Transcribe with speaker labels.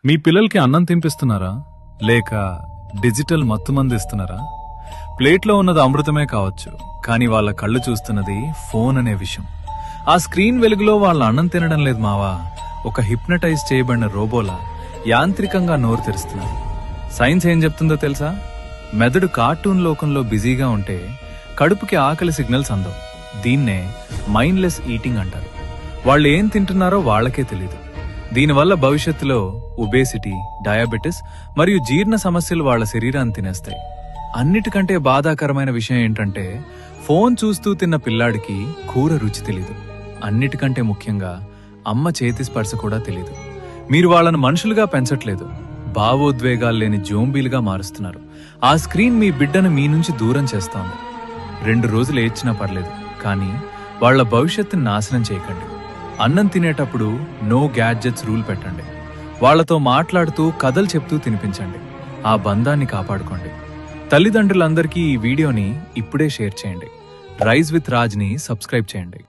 Speaker 1: మీ పిల్లలకి అన్నం తినిపిస్తున్నారా లేక డిజిటల్ మత్తుమందు ఇస్తున్నారా? ప్లేట్లో ఉన్నది అమృతమే కావచ్చు, కానీ వాళ్ళ కళ్ళు చూస్తున్నది ఫోన్ అనే విషయం. ఆ స్క్రీన్ వెలుగులో వాళ్ళ అన్నం తినడం లేదు మావా, ఒక హిప్నటైజ్ చేయబడిన రోబోలా యాంత్రికంగా నోరు తెరుస్తున్నారు. సైన్స్ ఏం చెప్తుందో తెలుసా? మెదడు కార్టూన్ లోకంలో బిజీగా ఉంటే కడుపుకి ఆకలి సిగ్నల్స్ అందవు. దీన్నే మైండ్లెస్ ఈటింగ్ అంటారు. వాళ్ళు ఏం తింటున్నారో వాళ్లకే తెలీదు. దీనివల్ల భవిష్యత్తులో ఒబేసిటీ, డయాబెటిస్ మరియు జీర్ణ సమస్యలు వాళ్ల శరీరాన్ని తినేస్తాయి. అన్నిటికంటే బాధాకరమైన విషయం ఏంటంటే, ఫోన్ చూస్తూ తిన్న పిల్లాడికి కూర రుచి తెలీదు. అన్నిటికంటే ముఖ్యంగా అమ్మ చేతి స్పర్శ కూడా తెలీదు. మీరు వాళ్ళను మనుషులుగా పెంచట్లేదు, భావోద్వేగాలు లేని జోంబీలుగా మారుస్తున్నారు. ఆ స్క్రీన్ మీ బిడ్డను మీ నుంచి దూరం చేస్తోంది. 2 రోజులు ఏడ్చినా పర్లేదు, కానీ వాళ్ల భవిష్యత్తుని నాశనం చేయకండి. అన్నం తినేటప్పుడు నో గ్యాడ్జెట్స్ రూల్ పెట్టండి. వాళ్లతో మాట్లాడుతూ కథలు చెప్తూ తినిపించండి. ఆ బంధాన్ని కాపాడుకోండి. తల్లిదండ్రులందరికీ ఈ వీడియోని ఇప్పుడే షేర్ చేయండి. రైజ్ విత్ రాజ్ని సబ్స్క్రైబ్ చేయండి.